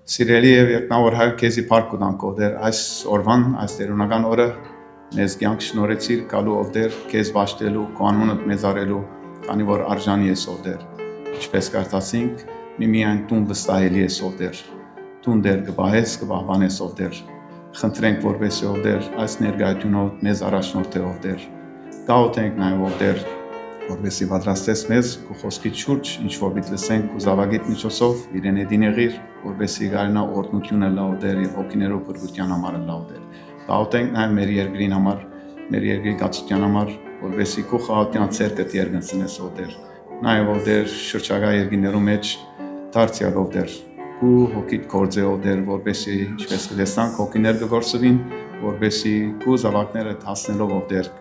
Սիրելի եւ երկնավոր Հայր, քեզի փառք ունանք ով դեր այս օրվան, այս տերունական օրը մեզ կյանք շնորհեցիր գալու ով դեր քեզ վաշտելու, քո անունը մեծարելու, քանի որ արժանի ես ով դեր։ Ինչպես կարդացինք, միմիայն տուն վստահելի ես ով դեր։ Տուն դեր կբահես, կպահպանես ով դեր։ Խնդրենք որպեսզի ով դեր այս ներկայությունով մեզ առաջնորդե ով դեր։ Գաղութենք նաեւ ով դեր որպեսզի պատրաստես մեզ քո խոսքի շուրջ, ինչ որ պիտի լսենք ու զավակիդ միջոցով իրեն էդին եղիր, որպեսզի գարնա օրհնությունը լավ դեր եւ հոգիներով բրգության համար լավ դեր։ Գաղութենք նաեւ մեր երկրին համար, մեր երկրի գացության համար, որպեսզի քո խաղաղության ցերկը դերգնցնես ով դեր։ Նաեւ ով դեր շրջակա երկիներու մեջ դարձյալ ով դեր։ Ու հոգիդ կորձե ով դեր, որպեսզի ինչպես կլեսանք հոգիներ կգործվին, որպեսզի քո զավակները հասնելով ով դեր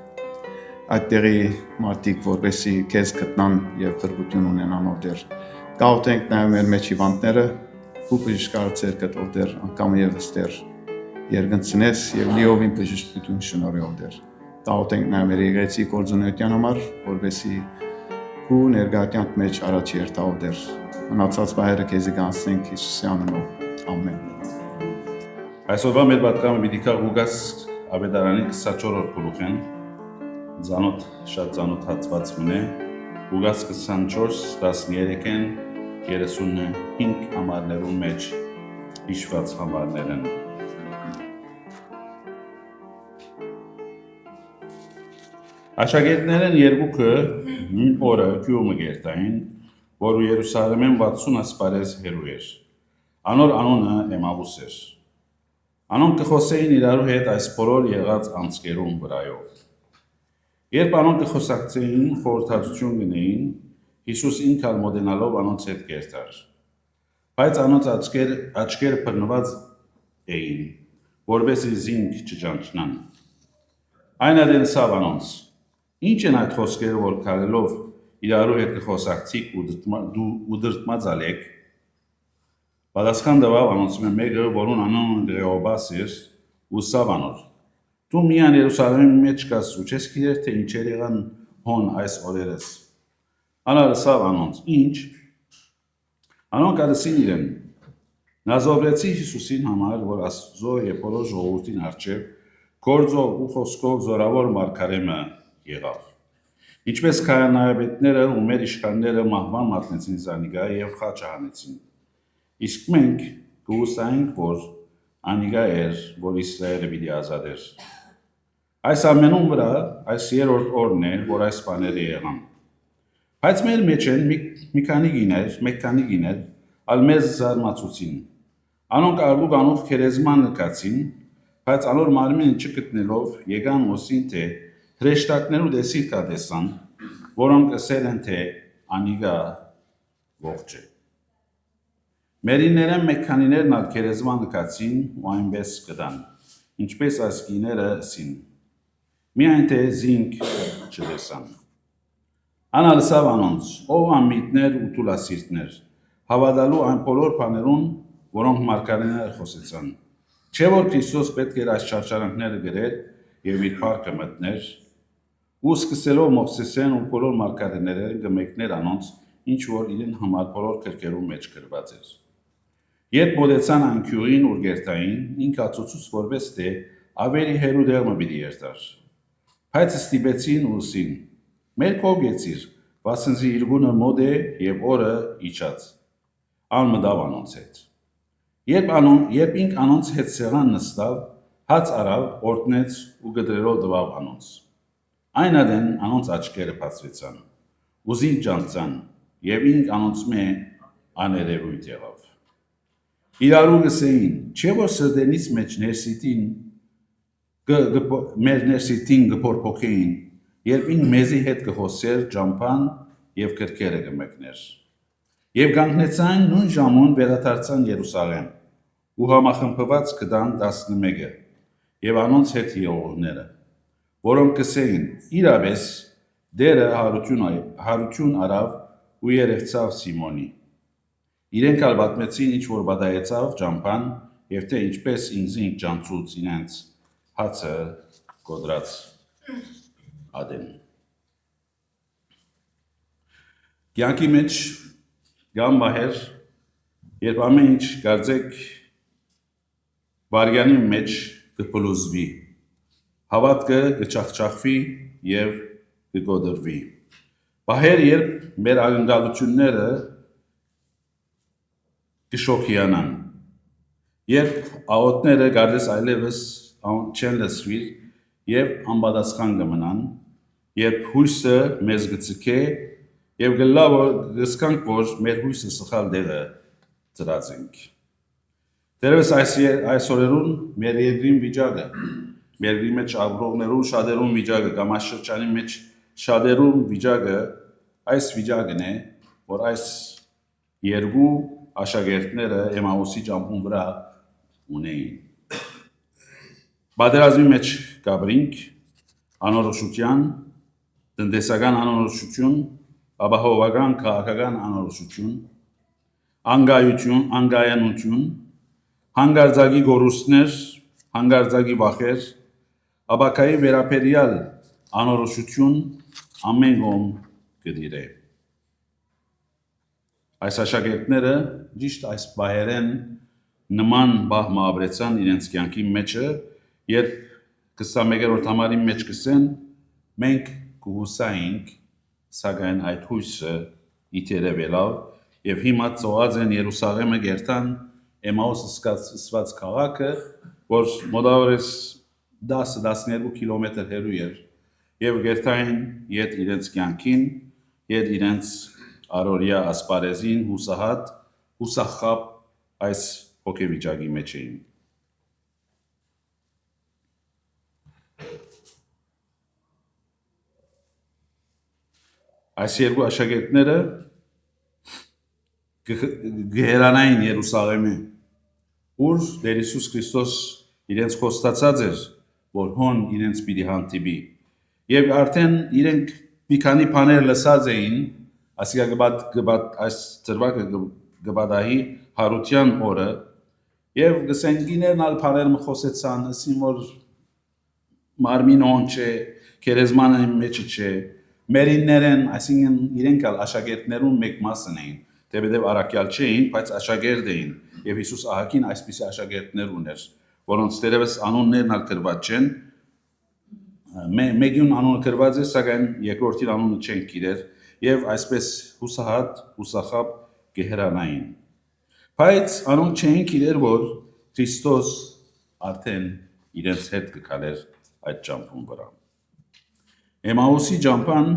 այդտեղի մարդիկ որպեսզի քեզ գտնան եւ բրգություն ունենան ով դեր։ Գաղութենք նաեւ մեր մեջ հիվանդները ու բժշկարար ցերկդ ով դեր անգամ եւս դեր երգնցնես եւ լիովին բժշկություն շնորհի ով դեր։ Գաղութենք նաեւ մեր եկեղեցի գործունեության համար որպեսզի քո ներգաղթյանք մեջ առաջ երթա ով դեր։ Մնացած բաները քեզի կանցնենք Հիսուսի անունով։ Ամեն։ Այսօրվա մեր պատկամը պիտի կա Ղուկաս ավետարանի 24-րդ գլուխեն Զանոթ շատ զանոթ հատված մնե Ղուկաս 24:13-ին 35 համարներու մեջ հիշված համարներ են։ Աշակերտներն երկուքը նույն օրը գյուղը գերտային, որ Երուսաղեմեն 60 ասպարեզ հեռու էր։ Անոր անունը Էմավուս էր։ Անոնք կխոսեին իրարու հետ այս բոլոր եղած անցկերուն վրայով։ Երբ անոնք կխոսակցեին, խորհրդածություն գնեին, Հիսուս ինքալ մոդենալով անոնց հետ կերտար։ Բայց անոնց աչքերը բռնված էին, որպեսզի զինք չճանչնան։ Այն ադենսավ անոնց. Ինչ են այդ խոսքերը, որ քարելով իրարու հետ կխոսակցիկ ու դրտմած ալեք։ Պատասխան տվավ անոնց մեկը, որուն անունը Գրեոբաս էր, ու սավ անոր. Դու միան Երուսաղեմի մեջ կաս ու չես գիտեր, թե ինչեր եղան հոն այս օրերս։ Անալսավ անոնց. Ինչ։ Անոնք ալսին իրեն. Նազովրեցի Հիսուսին համար, որ Աստծո եւ բոլոր ժողովրդին առջև գործով ու խոսքով զորավոր մարգարեմը եղավ։ Ինչպես քահանայապետները ու մեր իշխանները մահվան մատնեցին Զանիգա եւ խաչը հանեցին։ Իսկ մենք կհուսայինք, որ անիգա էր, որ Իսրայելը պիտի ազատեր։ Այս ամենուն վրա այս երրորդ օրն է, որ այս բաները եղան։ Բայց մեր մեջ են մեկ քանի գիներ, ալ մեզ զարմացուցին։ Անոնք արգուկ անուղ քերեզման նկացին, բայց անոր մարմինը չգտնելով եկան ոսին, թե հրեշտակներու դեսիր կա տեսան, որոնք ասել են, թե անիգա ողջ է։ Մերիներն մեկ քանիներն ալ քերեզման նկացին ու այնպես կդան, ինչպես այս գիները ասին։ Միայն թե զինք չտեսան։ Անալսավ անոնց, ով անմիտներ ու թուլասիրտներ, հավատալու այն բոլոր բաներուն, որոնք մարգարեները խոսեցան։ Չէ որ Քրիստոս պետք էր այս չարչարանքները գրեր եւ իր փառքը մտներ, ու սկսելով Մովսեսեն ու բոլոր մարգարեները գմեկներ անոնց, ինչ որ իրեն համար բոլոր քրկերու մեջ գրված էր։ Երբ մոտեցան անկյուրին ու գերտային, ինքը ածուցուց որպես թե ավելի հերու դերմը պիտի երթար։ Բայց ստիպեցին ու ասին. մեր կողմ գեցիր, վասնզի իր գունը մոտ է եւ օրը իջած։ Անմտավ անոնց հետ։ Երբ ինք անոնց հետ սեղան նստավ, հաց արավ, օրտնեց ու գդրերով տվավ անոնց։ Այն ադեն անոնց աչքերը բացվեցան, ուզին ճանցան, եւ ինք անոնց մե աներևույթ եղավ։ Իրարու գսեին, չէ որ սրդենից մեջ մեր ներսիտին գփորփոքեին, երբ ինք մեզի հետ կխոսեր ճամփան եւ քրքերը կմեկներ։ Եվ կանգնեցան նույն ժամուն վերադարձան Երուսաղեմ ու համախմբված կդան 11-ը եւ անոնց հետ եղողները, որոնք կսեին. իրավես դերը հարություն արավ ու երևցավ Սիմոնի։ Իրենք ալ պատմեցին, ինչ որ բադայեցավ ճամփան եւ թե ինչպես ինքզին ճանցուց ինենց հացը կոդրած ադեն։ Կյանքի մեջ գամ բահեր երբ ամեն ինչ կարծեք վարյանի մեջ կփլուզվի, հավատքը կչախչախվի եւ կգոդրվի։ Բահեր երբ մեր ակնկալությունները կշոքիանան, երբ աղոթները գարդես այլևս չեն լսվիր եւ անպատասխան կմնան, երբ հույսը մեզ գցկե եւ գսկանք, որ մեր հույսը սխալ դեղը ծրած ենք։ Դերևս այս օրերուն մեր երկրին վիճակը, մեր երկրի մեջ ապրողներուն շատերուն վիճակը կամ այս շրջանի մեջ շատերուն վիճակը այս վիճակն է, որ այս երկու աշակերտները Էմաուսի ճամփուն վրա ունեին։ Պատերազմի մեջ կաբրինք անորոշության, տնտեսական անորոշություն, ապահովական քաղաքական անորոշություն, անգայանություն, հանգարձակի գորուստներ, հանգարձակի վախեր, ապակայի վերապերյալ անորոշություն ամեն կողմ կդիրե։ Այս աշակերտները ճիշտ այս բայերեն նման բահ մաբրեցան իրենց կյանքի մեջը, երբ 21-րդ համարի մեջ կսեն, մենք կհուսայինք, սակայն այդ հույսը իթերևելով եւ հիմա ծոված են Երուսաղեմը գերտան Էմաուս սկսված քաղաքը, որ մոտավորապես 10-12 կիլոմետր հեռու էր եւ գերտային իդ իրենց կյանքին, իդ իրենց առօրյա ասպարեզին հուսախապ այս հոգեվիճակի մեջ էին։ Այս երկու աշակերտները գերանային Երուսաղեմի, ուր Տեր Հիսուս Քրիստոս իրենց խոստացած էր, որ հոն իրենց պիտի հանդիպի։ Եվ արդեն իրենք մի քանի բաներ լսած էին, ասիկա այս ծրվակը գբադահի հարության օրը, եւ գսենգիներն ալ բաներ մխոսեցան, ասին որ մարմին հոն չէ, քերեզմանը մեջը չէ, մերիններեն, այսինքն իրենք ալ աշակերտներուն մեկ մասն էին, դեպեւ առաքյալ չէին, բայց աշակերտ էին, եւ Հիսուս ահագին այսպիսի աշակերտներ ուներ, որոնց դերևս անուններն ալ գրված չեն, մեկյուն անունը գրված է, սակայն երկրորդին անունը չեն գիտեր, եւ այսպես հուսախապ գեհրանային։ Բայց անոնք չէին գիտեր, որ Քրիստոս արդեն իրենց հետ կգալեր այդ ճամփուն վրա։ Էմաուսի ճամփան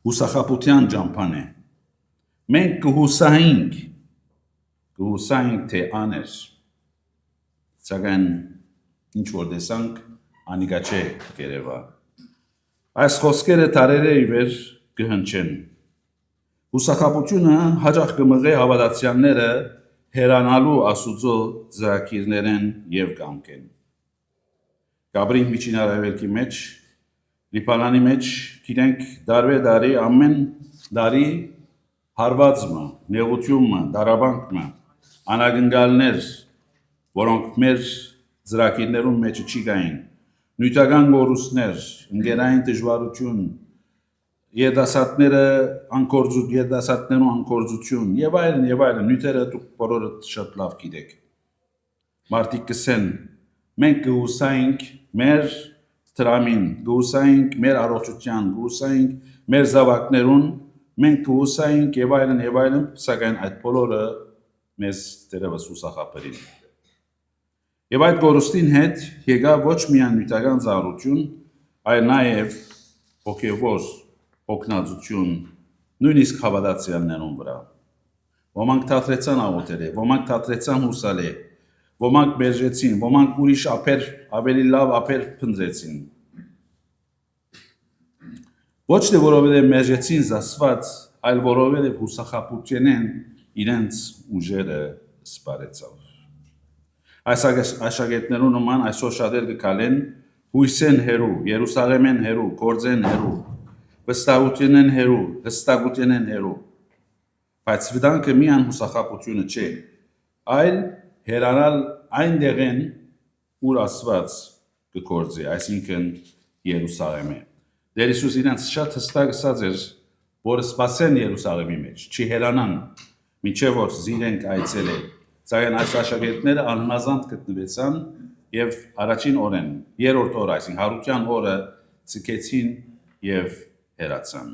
հուսախապության ճամփան է։ Մենք կհուսայինք թե աներ, սակայն ինչ որ տեսանք անիկա չէ գերեվա։ Այս խոսքերը տարերե ի վեր կհնչեն։ Հուսախապությունը հաճախ կմղե հավատացյալները հերանալու Աստուծո ծրագիրներեն եւ կամքեն։ Գաբրինք միջին արևելքի մեջ, Լիբանանի մեջ, գիտենք դարի ամեն դարի հարվածը, նեղությունը, դարաբանքը, անագնգալներ, որոնք մեր ծրագիրներում մեջ չի գային, նյութական գորուստներ, ընկերային դժվարություն, երդասատներու անկորձություն եւ այլն, նյութերը դուք բոլորը շատ լավ գիտեք։ Մարդիկ կսեն, մենք կհուսայինք մեր տրամին, կհուսայինք մեր առողջության, կհուսայինք մեր զավակներուն, մենք կհուսայինք եւ այլն, սակայն այդ բոլորը մեզ դերևս հուսախապերին։ Եվ այդ գորուստին հետ եկավ ոչ միայն նյութական ծառայություն, այլ նաեւ հոգեվոր օգնածություն, նույնիսկ հավատացյալներուն վրա։ Ոմանք թատրեցան աղոթել, ոմանք թատրեցան հուսալ, ոմանք մերժեցին, ոմանք ուրիշ ավելի լավ ափեր փնտրեցին։ Ոչ թե որովհետև մերժեցին զասված, այլ որովհետև հուսախապությունեն իրենց ուժերը սպարեցավ։ Այս աշակերտներու նման այսօր շատեր կգալեն հույսեն հերու, Երուսաղեմեն հերու, գործեն հերու, հստակությունեն հերու։ Բայց վտանգը միայն հուսախապությունը չէ, այլ հերանալ այնտեղեն, ուր Աստված կգործի, այսինքն Երուսաղեմը։ Տեր Հիսուս իրենց շատ հստակ ասած էր, որ սպասեն Երուսաղեմի մեջ, չի հերանան, Մինչև որ զիրենք այցել է։ Սակայն այս աշակերտները անհնազանդ գտնվեցան եւ առաջին օրեն, երրորդ օրը, այսինքն հարության օրը ցկեցին եւ հեռացան։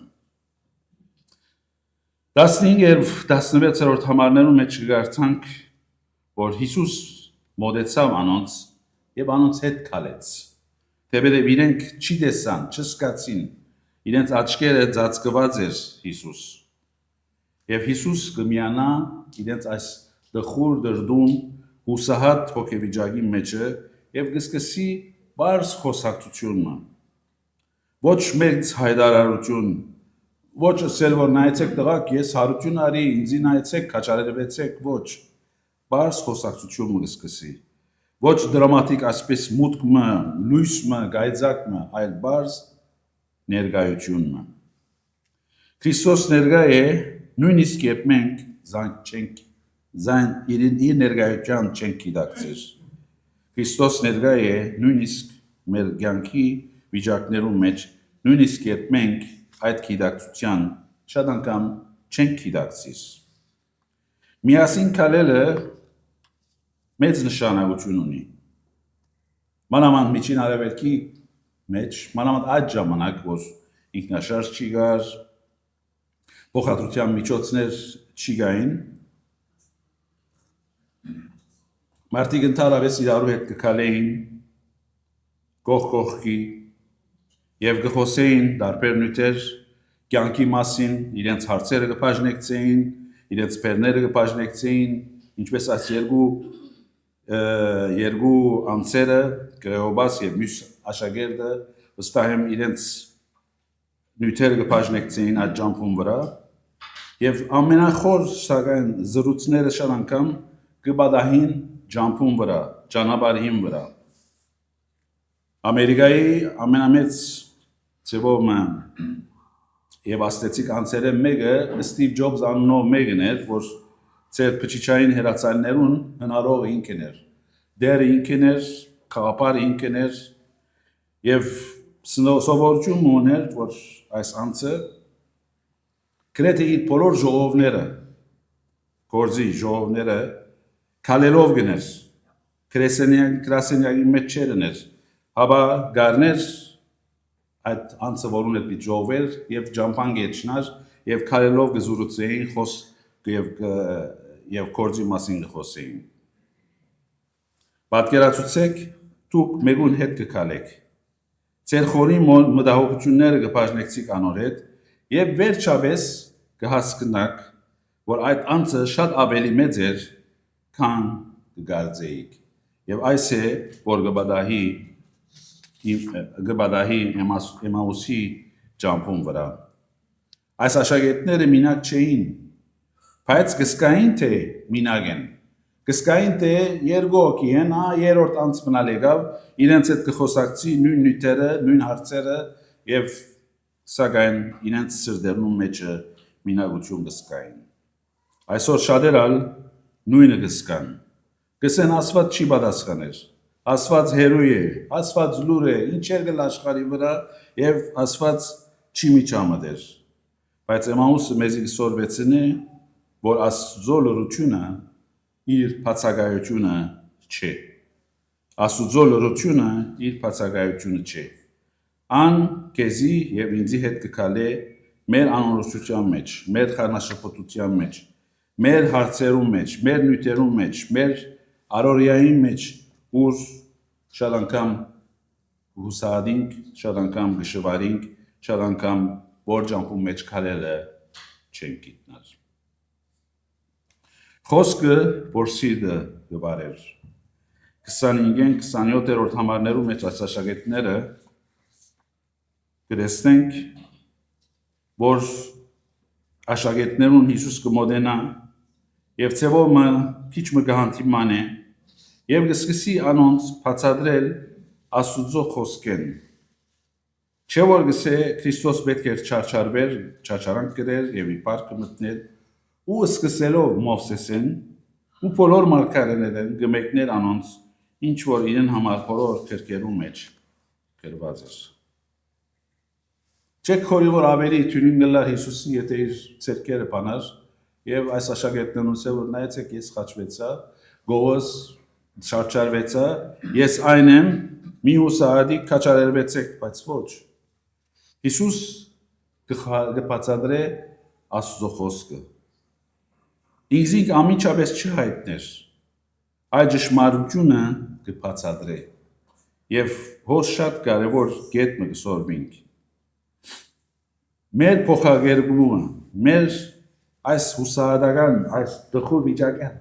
15 եւ 16-րդ համարներում մեջ կգարտանք, որ Հիսուս մոտեցավ անոնց եւ անոնց հետ քալեց։ Թեպետև իրենք չի տեսան, չզգացին, իրենց աչքերը ծածկված էր Հիսուս։ Եվ Հիսուս կմիանա իրենց այս դխուր դրդում հուսահատ հոգեվիճակի մեջը եւ կսկսի բարձ խոսակցությունը։ Ոչ մեծ հայտարարություն, ոչ ասել որ նայեցեք տղաք, ես հարություն արի, ինձի նայեցեք, քաչարերվեցեք, ոչ։ Բարձ խոսակցություն կսկսի։ Ոչ դրամատիկ ասպես մուտքը, լույսը, գայծակը, այլ բարձ ներկայությունը։ Քրիստոս ներկա է նույնիսկ երբ մենք իր ներկայության չենք գիտակցեր։ Քրիստոս ներկա է նույնիսկ մեր կյանքի վիճակներում մեջ, նույնիսկ երբ մենք այդ գիտակցության շատ անգամ չենք գիտակցիր։ Միասին քալելը մեծ նշանակություն ունի։ Մանավանդ միջին արևելքի մեջ, մանավանդ այդ ժամանակ, որ ինքնաշարժ չի գար, փոխադրության միջոցներ չի գային, մարդիկ ընդհանրապես իրարու հետ կքալեին կողքի եւ կխոսեին տարբեր նյութեր կյանքի մասին, իրենց հարցերը կբաժնեկցեին, իրենց բերները կբաժնեկցեին, ինչպես այս երկու անձերը Կլեոբաս եւ մյուս աշակերտը վստահ եմ իրենց նյութերը կբաժնեկցեին այդ ջամփուն վրա եւ ամենախոր սակայն զրույցները շատ անգամ կբադահին ջամփուն վրա, ճանապարհին վրա։ Ամերիկայի ամենամեծ ծևով եւ աստեցիկ անձերը մեկը Ստիվ Ջոբս անունով մեկն էր, որ ծեր փչիչային հերացաններուն հնարող ինքն էր։ Դերը ինքն էր, խաղապարը ինքն էր եւ սովորություն ուներ, որ այս անձը գրեթե իր բոլոր ժողովները, գործի ժողովները քալելով գներ, գրասենյակի մեջ չերներ, հաբա գարներ այդ անձը որուն էր ժողովեր եւ ջամփան գեչնար եւ քալելով գզուրուցեին խոսք եւ գործի մասին խոսեին։ Պատկերացուցեք դուք մեկուն հետ կքալեք։ Ձեր խորի մտահոգությունները կբաժնեցիք անոր հետ եւ վերջապես կհասկնաք, որ այդ անձը շատ ավելի մեծ էր, քան կգարձեիք։ Եվ այս է, որ գբադահի Էմաուսի ջամփուն վրա։ Այս աշակերտները մինակ չէին, բայց կսկային թե մինակ են։ Կսկային թե երկու հոգի են, երրորդ անձ մնալ եկավ, իրենց հետ կխոսակցի նույն նյութերը, նույն հարցերը եւ սակայն իրենց սրտերում մեջը մինակություն կսկային։ Այսօր շատերալ նույնը կսկան։ Կսեն Աստված չի պատասխաներ։ Աստված հերույ է, Աստված լուր է, ինչեր գլ աշխարհի վրա եւ Աստված չի միջամտեր։ Բայց Էմաուսը մեզի կսորվեցնի, որ Աստծո լրությունը իր բացակայությունը չէ։ Աստծո լրությունը իր բացակայությունը չէ։ Ան քեզի եւ ինձի հետ կքալե մեր անորոշության մեջ, մեր խառնաշփոթության մեջ, մեր հարցերում մեջ, մեր նյութերում մեջ, մեր առօրյայի մեջ, ուր շատ անգամ հուսադինք, շատ անգամ գշվարինք, շատ անգամ որ ջամփու մեջ քալելը չեն գիտնար։ Խոսքը որ սիրտը գվարեր 25-ին 27-րդ համարներում մեջ աշակերտները կտեսնենք, որ աշակերտներուն Հիսուս կմոտենա եւ ցեվով քիչ մը կհանդիման է եւ կսկսի անոնց բացատրել Աստուծո խոսքեն։ Չէ որ գսե Քրիստոս պետք է չարչարվեր, չարչարանք գրեր եւ իբար կմտներ ու սկսելով Մովսեսեն ու բոլոր մարգարեներն գմեկներ անոնց ինչ որ իրեն համար բոլոր քրկերու մեջ գրված էր։ Չեք խորի որ ավելի թյուրին գլար Հիսուսին եթե իր ցերկերը բանար Եվ այս աշակերտներն ասել որ նայեցեք ես խաչվեցա, գողս շարժարվեցա, ես այն եմ, մի հուսահատի քաչարերվեցեք, բայց ոչ։ Հիսուս կբացատրե Աստծո խոսքը։ Ինքզինք ամիջապես չհայտներ, այլ ճշմարությունը կբացատրե։ Եվ հոս շատ կարևոր կետ մը կսորվինք։ Մեր փոխագերբումը, մեր այս հուսահատական, այս տխուր վիճակյան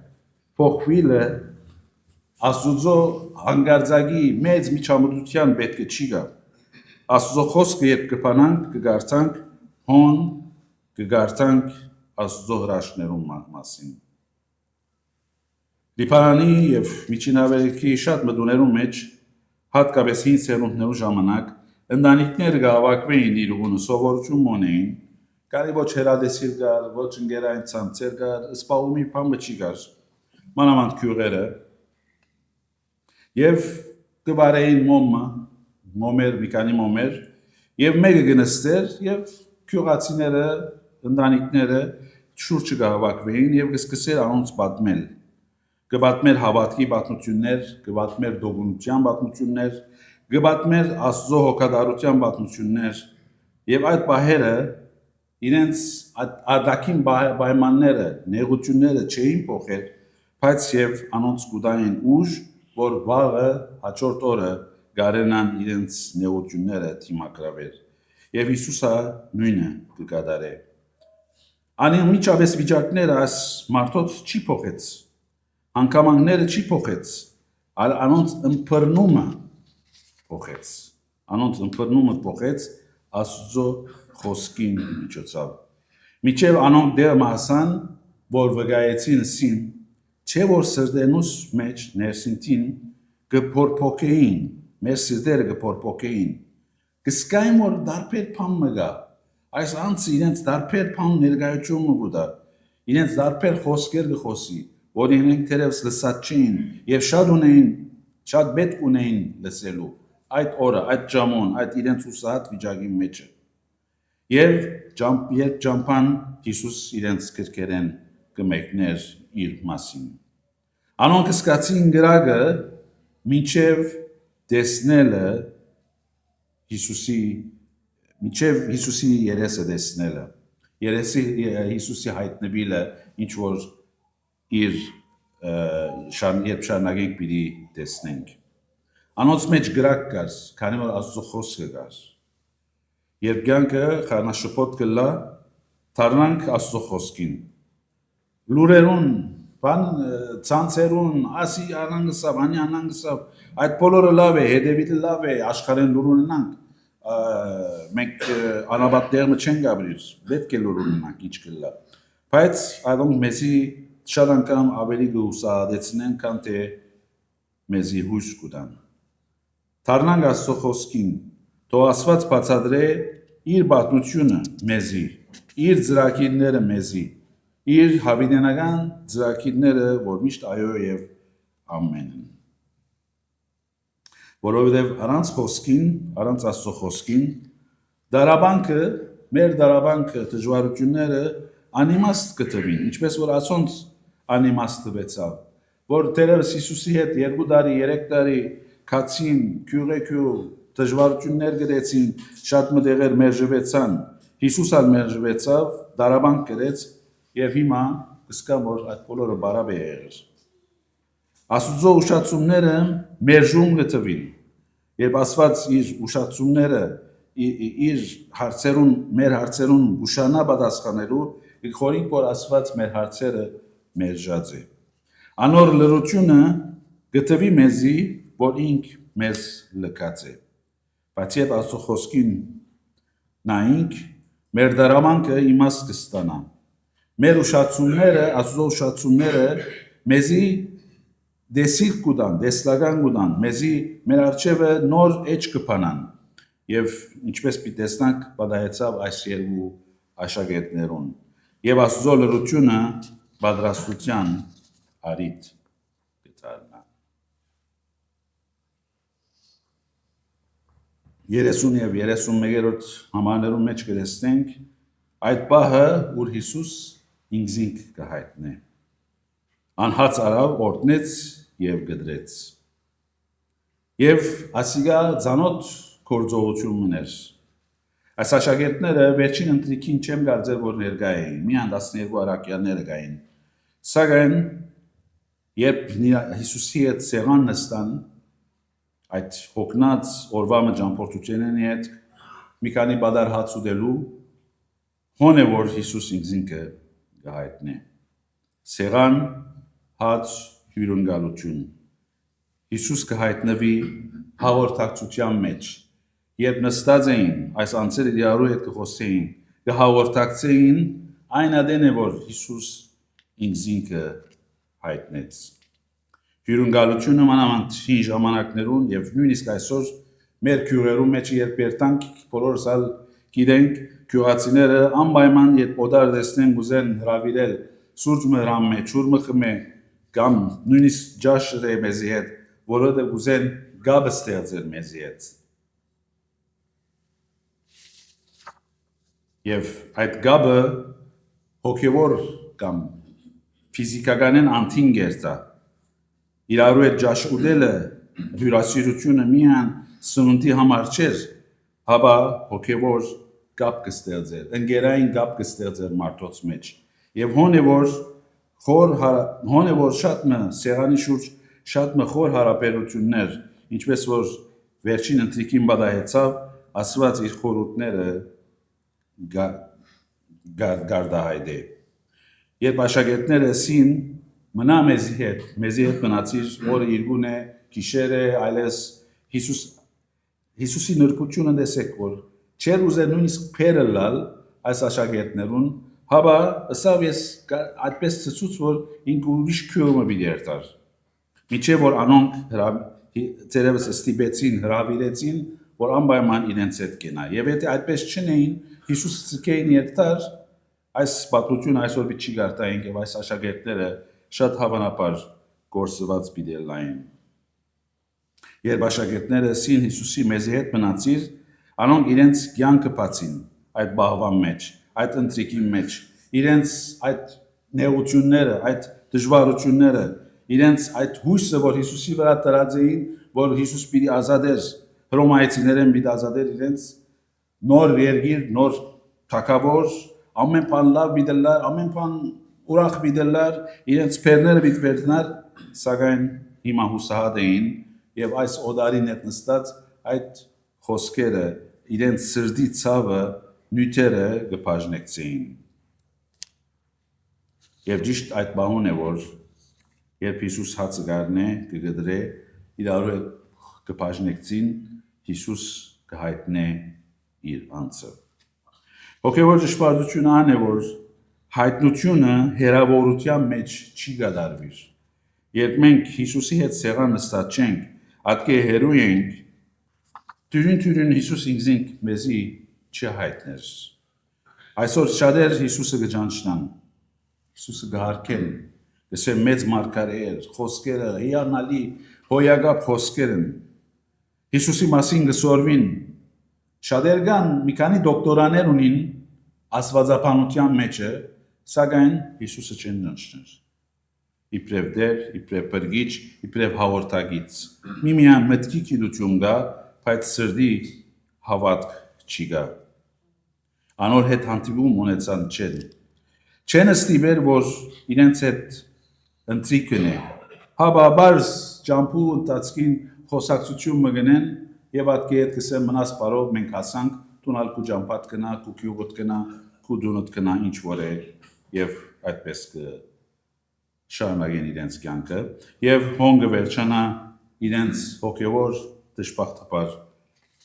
փոխվիլը Աստուծո հանգարձակի մեծ միջամտության պետք է չի գա։ Աստուծո խոսքը երբ կփանանք, կգարցանք հոն, կգարցանք Աստուծո հրաշքներում մասին։ Լիբանանի եւ Միջինավերքի շատ մտուներում մեջ հատկապես հին սերունդներու ժամանակ ընտանիքները գավակվեին իր ուղունը սովորություն ունեին, կարի ոչ հերադեսիլ կար, ոչ ընկերային ցանցեր կար, սպաղումի բամը չի կար, մանավանդ քյուղերը, եւ կվարեին մոմեր, մի քանի մոմեր, եւ մեկը գնստեր եւ քյուղացիները, ընտանիքները շուրջը գավակվեին եւ կսկսեր անոնց պատմել։ Կպատմեր հավատքի պատմություններ, կպատմեր դողունության պատմություններ, կպատմեր Աստծո հոգատարության պատմություններ եւ այդ բահերը իրենց արտաքին պայմանները, նեղությունները չէին փոխել, բայց եւ անոնց կուտային ուժ, որ վաղը հաջորդ օրը գարենան իրենց նեղությունները թիմակրավեր։ Եվ Հիսուսը նույնը կկատարե։ Անմիջապես վիճակները այս մարդոց չի փոխեց։ Հանգամանքները չի փոխեց, այլ անոնց ըմբռնումը փոխեց։ Անոնց ըմբռնումը փոխեց Աստծո խոսքին միջոցով։ Միջև անոնք դեր մասան, որ վգայեցին սին, չէ որ սրտենուս մեջ ներսինտին կփորփոքեին, մեր սրտերը կփորփոքեին։ Կսկային որ դարբեր բան մգա։ Այս անձը իրենց դարբեր բան ներկայություն մգուտա։ Իրենց դարբեր խոսքեր կխոսի, որ իրենք թերևս լսած չէին եւ շատ ունեին, շատ պետք ունեին լսելու այդ օրը, այդ ժամուն, այդ իրենց ուսահատ վիճակի մեջը։ Եվ ճամփան Հիսուս իրենց քրկերեն կմեկներ իր մասին։ Անոնք սկացին գրագը մինչև տեսնելը Հիսուսի երեսը տեսնելը։ Հիսուսի հայտնվելը ինչ որ իր երբ շարունակենք պիտի տեսնենք։ Անոնց մեջ գրակ կար, քանի որ Աստծո խոսքը կար։ Երբ կյանքը խառնաշփոթ կլա, դառնանք Աստծո խոսքին։ Լուրերուն, ցանցերուն, ասի անանգսավ, անի անանգսավ, այդ բոլորը լավ է, հետևիտը լավ է, աշխարհեն լուր ունենանք։ Մենք անաբատ դերմը չեն գաբրիր, պետք է լուր ունենանք, ինչ կլա։ Բայց այդոնք մեզի շատ անգամ ավելի գուսադեցնեն, քան թե մեզի հույս կուտան։ Դառնանք Աստծո խոսքին, թող Աստված բացատրե իր պատմությունը մեզի, իր ծրագիրները մեզի, իր հավիտենական ծրագիրները, որ միշտ այո եւ ամեն են։ Որովհետեւ առանց խոսքին, առանց Աստծո խոսքին, դարաբանքը, մեր դարաբանքը դժվարությունները անիմաստ կտվին, ինչպես որ ասոնց անիմաստ տվեցավ, որ դերևս Հիսուսի հետ 2 տարի, 3 տարի քացին, քյուղ դժվարություններ գրեցին, շատ մտեղեր մերժվեցան, Հիսուսը մերժվեցավ, դարաբանք գրեց եւ հիմա կսկամ որ այդ բոլորը բարավ է եղել։ Աստուծո ուշացումները մերժում գտվին։ Երբ Աստված իր ուշացումները իր հարցերուն, մեր հարցերուն ուշանա պատասխանելու, իքորին որ Աստված մեր հարցերը մերժած է։ Անոր լրությունը գտվի մեզի, որ ինք մեզ լքած է։ Բայց երբ Աստծո խոսքին նայինք, մեր դարամանքը իմաստ կստանա։ Մեր ուշացումները, Աստծո ուշացումները մեզի դեսիլ կուտան, դեսլական կուտան, մեզի մեր արջևը նոր էջ կփանան։ Եվ ինչպես պիտի տեսնանք, պատահեցավ այս երկու աշակերտներուն։ Եվ Աստծո լրությունը պատրաստության արիթ կդառնա։ 30 եւ 31-րդ համարներում մեջ կտեսնենք այդ պահը, որ Հիսուս ինքզինք կհայտնե։ Անհաց արավ օրտնեց եւ գդրեց։ Եվ ասիգա ցանոթ կորձողություն մներ։ Այս աշակերտները վերջին ընտրիկին չեմ կարծել որ ներկա էին, միան 12 առաքյալները կային։ Սակայն երբ Հիսուսի հետ սեղան նստան, այդ հոգնած օրվա ճամփորդությունների հետ մի քանի բադար հաց ուտելու, հոն է որ Հիսուս ինքզինքը կհայտնի։ Սեղան հաց հյուրընկալություն։ Հիսուս կհայտնվի հաղորդակցության մեջ, երբ նստած էին, այս անձերը իրարու հետ կխոսեին, կհաղորդակցեին, այն ադեն է որ Հիսուս ինքզինքը հայտնեց։ Հյուրընկալությունը մանավանդ հին ժամանակներուն եւ նույնիսկ այսօր մեր քյուրերու մեջ երբ երտանք բոլորս ալ գիտենք քյուրացիները անպայման երբ օդար դեսնեն գուզեն հravirել սուրճ մրամե, ճուրմը խմե կամ նույնիսկ ջաշրե մեզի հետ, որովհետեւ գուզեն գաբը ստեղծել մեզի հետ։ Եվ այդ գաբը հոգևոր կամ ֆիզիկականեն անտին գերտա։ Իրարու հետ ջաշ ուտելը հյուրասիրությունը միան սնունդի համար չէր, հաբա հոգևոր գապ կստեղծեր, ընկերային գապ կստեղծեր մարդոց մեջ։ Եվ հոն է որ շատ մը սեղանի շուրջ շատ մը խոր հարաբերություններ, ինչպես որ վերջին ընտրիկին բադահեցավ, ասված իր խորհուրդները գարդահայտե։ Երբ աշակերտները սին մնա մեզի հետ մնացիր, որը իրգուն է, գիշեր է, այլես Հիսուսի նրբությունը դեսեք, որ չեր ուզեր նույնիսկ փերը լալ այս աշակերտներուն, հաբա ըսավ ես այդպես ծծուց, որ ինք ուրիշ քյուրումը պիտի երթար։ Միջև որ անոնք ծերևս ստիպեցին, հրավիրեցին, որ անպայման իրենց հետ կենա։ Եվ եթե այդպես չնեին, Հիսուս ցկեին երթար, այս պատմությունը այսօր պիտի չի գարտային եւ այս աշակերտները շատ հավանաբար գործված պիտի լային։ Երբ աշակերտները սին Հիսուսի մեզի հետ մնացիր, անոնք իրենց կյանքը բացին այդ բաղվան մեջ, այդ ընտրիկի մեջ, իրենց այդ նեղությունները, այդ դժվարությունները, իրենց այդ հույսը, որ Հիսուսի վրա տրած էին, որ Հիսուս պիտի ազատեր, հռոմայացիներեն պիտի ազատեր իրենց նոր երկիր, նոր թագավոր, ամեն բան լավ պիտի լար, ամեն բան ուրախ պիտի լար, իրենց փերները պիտի վերցնար, սակայն հիմա հուսահատ էին եւ այս օդարին հետ նստած այդ խոսքերը իրենց սրդի ցավը նյութերը կբաժնեցին։ Եվ ճիշտ այդ բանն է որ երբ Հիսուս հացը գարնե կգդրե իրարու հետ կբաժնեցին Հիսուս կհայտնե իր անձը։ Հոգևոր ճշմարտությունը այն է որ հայտնությունը հերավորության մեջ չի գդարվիր։ Երբ մենք Հիսուսի հետ սեղան նստած չենք, ատկե հերու ենք, Տյուրին Հիսուս ինքզինք մեզի չհայտներ։ Այսօր շատեր Հիսուսը կճանչնան, Հիսուսը կհարկեն, կսեն մեծ մարգարեեր, խոսքերը, հիանալի, հոյագապ խոսքեր են։ Հիսուսի մասին կսորվին, շատեր կան մի քանի դոկտորաներ ունին աստվածաբանության մեջը, սակայն Հիսուսը չեն ճանչներ։ Իբրև դեր, իբրև բրգիչ, իբրև հաղորդագից։ Միմիան մտքի գիտություն կա, բայց սրդի հավատք չի գա։ Անոր հետ հանդիպում ունեցան չեն ստիպեր, որ իրենց հետ ընտրիկն է։ Հաբա բարս ճամփու ընթացքին խոսակցություն մգնեն եւ ատկե հետ կսեն մնաս բարով մենք հասանք տունալ կու ճամփատ կնա, կու քյուղոտ կնա, կու դունոտ կնա ինչ որ է եւ այդպես շարունակեն իրենց կյանքը եւ հոնգը վերջանա իրենց հոգեվոր դժբախտաբար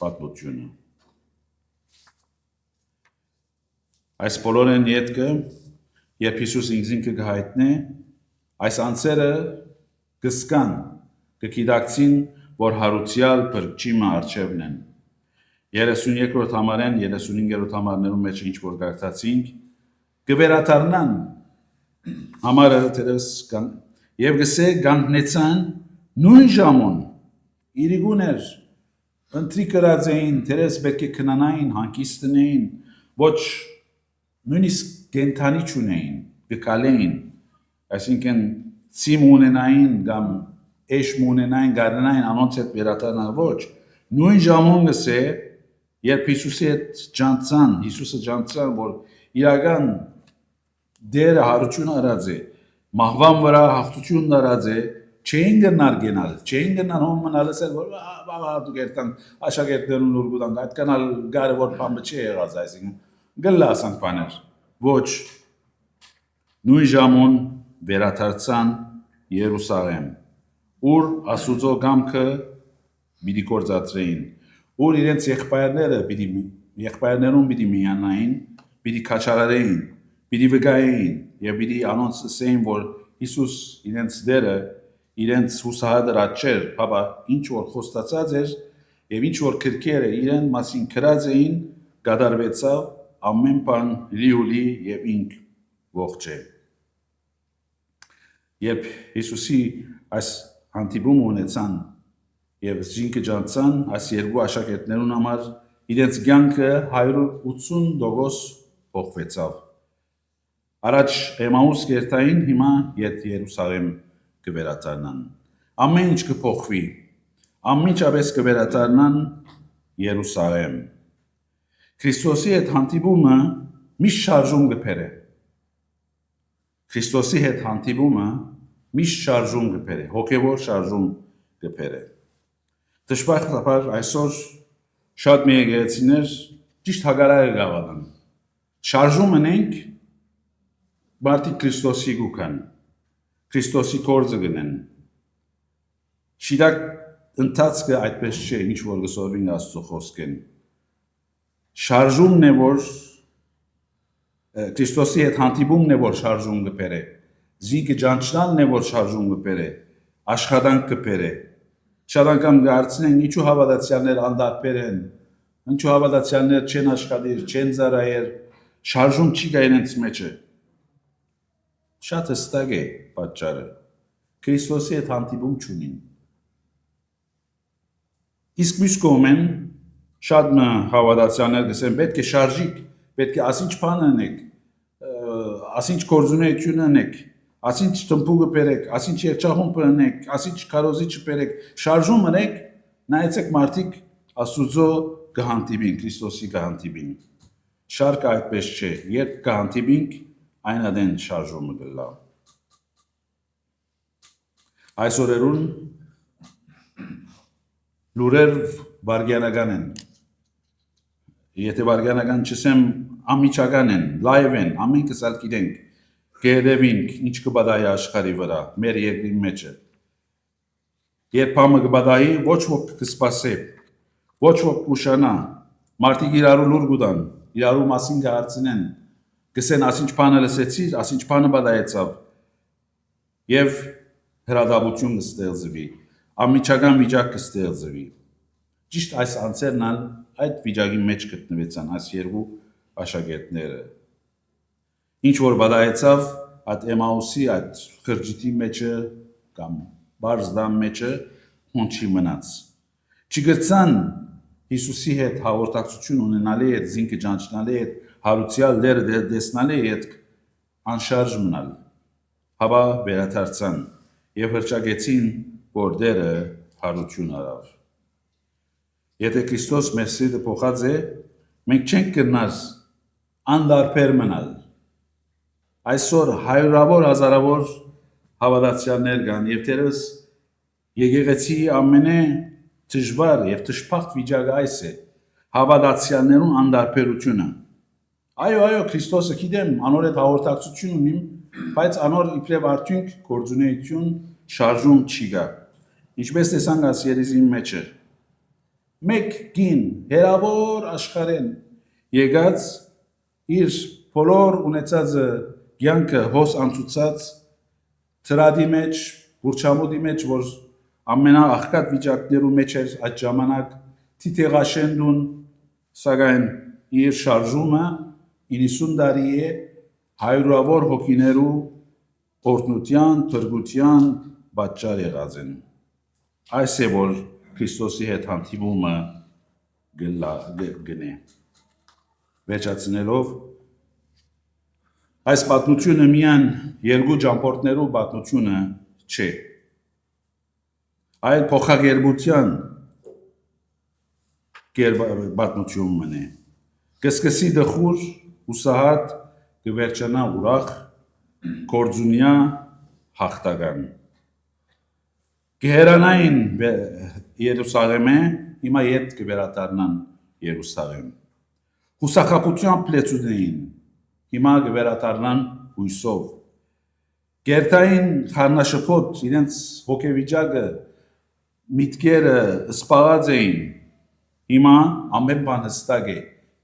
պատմությունը։ Այս բոլորեն ետքը, երբ Հիսուս ինքզինքը կհայտնե, այս անձերը կսկան, կգիտակցին, որ հարուցյալ բրգչիմը արջևն են։ 32-րդ համարեն, 35-րդ համարներում մեջ ինչ որ գարտացինք, կվերաթարնան համարը տերևս եւ գսե գանտնեցան նույն ժամուն իրիգուն էր ընտրի կրած էին տերևս պետք է քնանային հանկիստնեին ոչ նույնիսկ կենթանի չունեին գկալեին, այսինքն ցիմ ունենային կամ էշ ունենային գարնային անոնց հետ վերադառնալ ոչ, նույն ժամուն գսե երբ Հիսուսը ջանցան, որ իրական դերը հարություն արած է, մահվան վրա հաղթություն արած է, չէին գնար գնալ, չէին գնար հոմ մնալ ասել, որ բաբա դու գերտան աշակերտներուն լուր գուտան, այդ կանալ կարևոր բանը չի եղած, այսինքն գլա ասանք բաներ, ոչ նույն ժամուն վերադարձան Երուսաղեմ, ուր Աստուծո կամքը պիտի գործածրեին, ուր իրենց եղբայրներուն պիտի միանային, պիտի քաչարարեին, պիտի վկայեին եւ պիտի անոնց ասեին, որ Հիսուս իրենց դերը, իրենց հուսահատած չէր, բաբա ինչ որ խոստացած էր եւ ինչ որ քրքերը իրեն մասին գրած էին, կատարվեցավ ամեն բան լիուլի եւ ինք ողջ է։ Երբ Հիսուսի այս հանդիպումը ունեցան եւ զինքը ջանցան, այս երկու աշակերտներուն համար իրենց կյանքը 180% փոխվեցավ։ Առաջ Էմաուս գերտային, հիմա Երուսաղեմ կվերադառնան։ Ամեն ինչ կփոխվի։ Անմիջապես կվերադառնան Երուսաղեմ։ Քրիստոսի հետ հանդիպումը միշտ շարժում կբերե։ Քրիստոսի հետ հանդիպումը միշտ շարժում կբերե, հոգևոր շարժում կբերե։ Դժբախտաբար այսօր շատ մի եկեղեցիներ ճիշտ հակառակը գավադան։ Շարժում ունենք մարդիկ Քրիստոսի գուքան, Քրիստոսի գործը գնեն։ Շիրակ ընթացքը այդպես չէ, ինչ որ գսորվին Աստծո խոսքեն։ Շարժումն է, որ Քրիստոսի հետ հանդիպումն է, որ շարժում կբերե։ Զինքը ջանչնալն է, որ շարժում կբերե, աշխատանք կբերե։ Շատ անգամ գարցնեն ինչու հավատացյալներ անդարբեր են, ինչու հավատացյալներ չեն աշխատիր, չեն ծառայեր, շարժում չի գա իրենց մեջը։ Շատ հստակ է պատճառը։ Քրիստոսի հետ հանդիպում չունին։ Իսկ մյուս կողմեն շատ հավատացյալներ գսեն պետք է շարժիկ, պետք է ասինչ բան անեք, ասինչ գործունեություն անեք, ասինչ տնպուկը բերեք, ասինչ երջախումբ անեք, ասինչ քարոզիչը բերեք, շարժում անեք, նայեցեք մարդիկ Աստուծո կհանդիպին, Քրիստոսի կհանդիպին։ Շարքը այդպես չէ, երբ կհանդիպինք, այն adեն շարժումը կլա։ Այս օրերուն լուրեր վարգյանական են։ Եթե վարգյանական չսեմ, ամիջական են, լայվ են, ամենքս ալ գիտենք, կերևինք, ինչ կբադայի աշխարի վրա, մեր երկրի մեջը։ Երբ համը կբադայի, ոչ ոք կսպասե, ոչ ոք կուշանա, մարդիկ իրարու լուր գուտան, իրարու մասին կհարցնեն, կսեն ասինչ բանը լսեցիր, ասինչ բանը բադայեցավ, և հրադաբություն կստեղծվի, ամիջական վիճակ կստեղծվի։ Ճիշտ այս անձերն ալ այդ վիճակի մեջ գտնվեցան այս երկու աշակերտները։ Ինչ որ բադայեցավ այդ Էմաուսի այդ խրճիթի մեջը կամ բարզդամ մեջը հոնչի մնաց։ Չգրցան Հիսուսի հետ հաղորդակցություն ունենալի հետ, զինքը ջանչնալի հետ, հարուցյալ դերը դեսնալի հետ անշարժ մնալ։ Հավա վերադարձան եւ հրճագեցին, որ դերը հարություն արավ։ Եթե Քրիստոս մեր սիրտը փոխած է, մենք չենք կրնար անդարբեր մնալ։ Այսօր հարյուրավոր հազարավոր հավատացյալներ կան եւ դերևս եկեղեցի ամենե դժվար եւ դժբախտ վիճակը այս է հավատացյալներուն անդարբերությունը։ Այո, Քրիստոսը գիտեմ, անոր հետ հաղորդակցություն ունիմ, բայց անոր իբրև արդյունք գործունեություն շարժում չի գա։ Ինչպես տեսանք այս երիզի մեջը։ Մեկ գին հերավոր աշխարհեն եկած իր բոլոր ունեցածը կյանքը հոս անցուցած ծրադի մեջ, բուրչամուտի մեջ, որ ամենաաղքատ վիճակներու մեջ էր այդ ժամանակ թիթեղաշենդուն, սակայն իր շարժումը 90 տարի է հարյուրավոր հոգիներու օրհնության, թրգության պատճառ եղած են։ Այս է որ Քրիստոսի հետ հանդիպումը գնե։ Վերջացնելով Այս պատմությունը միայն երկու ճամփորդներու պատմությունը չէ, այլ փոխագերբության պատմությունն է։ Կսկսի դխուր ուսահատ կվերջանա ուրախ կորձունյա հաղթական։ Կհերանային Երուսաղեմը, հիմա ետ կվերադառնան Երուսաղեմ։ Հուսախապությամբ լեցուներին, հիմա կվերադառնան հույսով։ Գերտային խառնաշփոթ իրենց հոգեվիճակը միտքերը սպառած էին, հիմա ամեն բան հստակ է,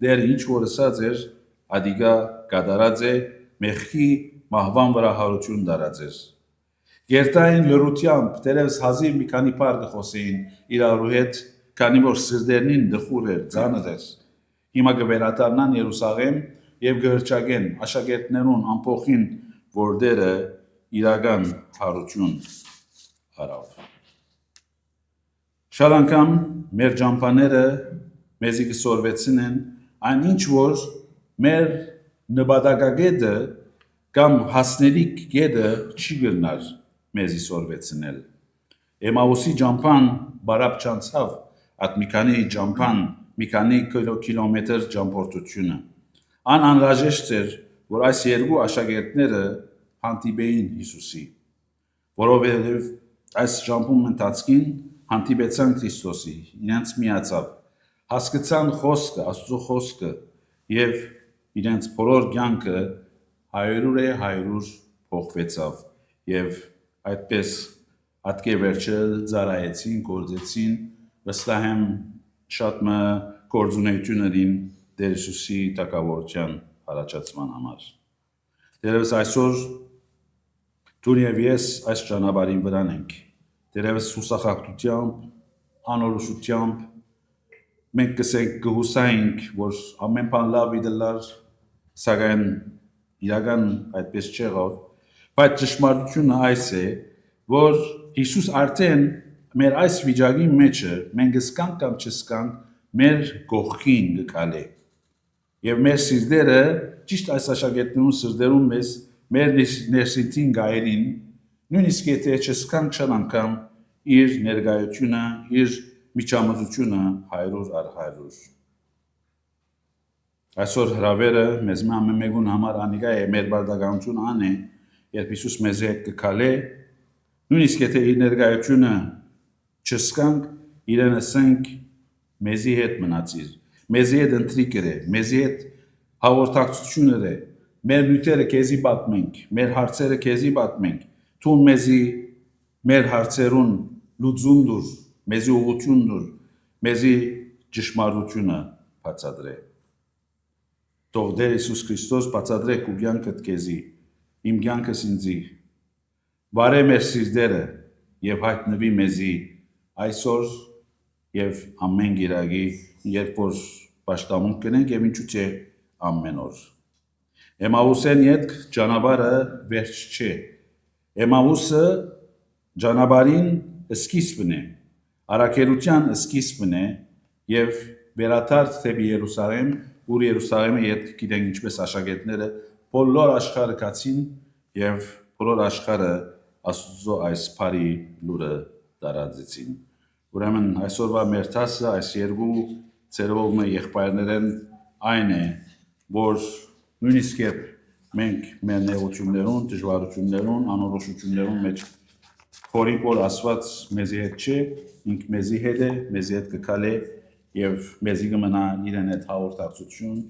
դեր ինչ որ ասած էր, ադիգա կատարած է, մեղքի մահվան վրա հարություն դարած էր։ Գերտային լրությամբ դերևս հազիվ մի քանի բառ կխոսեին իրարու հետ, քանի որ սրտերնին դխուր էր, ծանր էր։ Հիմա կվերադառնան Երուսաղեմ եւ կհրճագեն աշակերտներուն ամփոխին, որ դերը իրական հարություն արավ։ Շատ անգամ մեր ճամփաները մեզի կսորվեցնեն այն ինչ որ մեր նպատակագետը կամ հասնելիք գետը չի գնար մեզի սորվեցնել։ Էմաուսի ճամփան բարապ չանցավ, այդ մի քանի ճամփան, մի քանի կիլոմետր ճամփորդությունը։ Անհրաժեշտ էր, որ այս երկու աշակերտները հանդիպեին Հիսուսի, որովհետև այս ճամփում ընթացքին հանդիպեցան Քրիստոսի, իրենց միացավ, հասկացան խոսքը, Աստծո խոսքը եւ իրենց բոլոր կյանքը 100% փոխվեցավ եւ այդպես ատկե վերջել ծարայեցին, գործեցին, վստահ եմ շատ մը գործունեություններին Տեր Հիսուսի տակավորության առաջացման համար։ Դերևս այսօր դու եւ ես այս ճանապարհին վրան ենք։ Դերևս հուսախախտությամբ, անորոշությամբ մենք կսենք կհուսայինք, որ ամեն բան լավ իդլար, սակայն իրական այդպես չեղավ, բայց ճշմարտությունը այս է, որ Հիսուս արդեն մեր այս վիճակի մեջը մենք սկանք կամ չսկանք մեր կողքին գկալե։ Եվ մեր սիրտերը ճիշտ այս աշակերտներուն սրտերում մեզ մեր ներսիտին գայերին նույնիսկ եթե չսկանք շատ անգամ իր ներկայությունը, իր միջամտությունը 100%։ Այսօր հրավերը մեզ ամեն մեկուն համար անիկա է մեր բարդականություն ան է, երբ Հիսուս մեզ հետ կքալե, նույնիսկ եթե իր ներկայությունը չսկանք, իրեն ասենք մեզի հետ մնացիր, մեզի հետ ընտրիկր է, մեզի հետ հաղորդակցություններ է, մեր նյութերը քեզի պատմենք, մեր հարցերը քեզի պատմենք, թող մեզի մեր հարցերուն լուծում դուր, մեզի ուղղություն դուր, մեզի ճշմարտությունը բացատրե։ Թող Տեր Հիսուս Քրիստոս բացատրե քո կյանքդ քեզի, իմ կյանքս ինձի, վարե մեր սիրտերը եւ հայտնվի մեզի այսօր եւ ամեն գիրագի, երբ որ պաշտամունք կնենք եւ ինչու՞ չէ ամեն օր։ Էմաուսեն յետք ճանապարհը վերջ չէ։ Էմաուսը ճանապարհին սկիզբն է, առաքելության սկիզբն է եւ վերաթարց դեպի Երուսաղեմ, ուր Երուսաղեմը յետք գիտենք ինչպես աշակերտները բոլոր աշխարհը կացին եւ բոլոր աշխարհը Աստծո այս բարի լուրը տարածեցին։ Ուրեմն այսօրվա մեր տասը այս երկու ծերողը եղբայրներն այն է, որ նույնիսկ երբ մենք մեր նեղություններուն, դժվարություններուն, անորոշություններուն մեջ խորիկ որ Աստված մեզի հետ չէ, ինք մեզի հետ է, մեզի հետ կքալե եւ մեզի կմնա իրեն հետ հաղորդակցություն։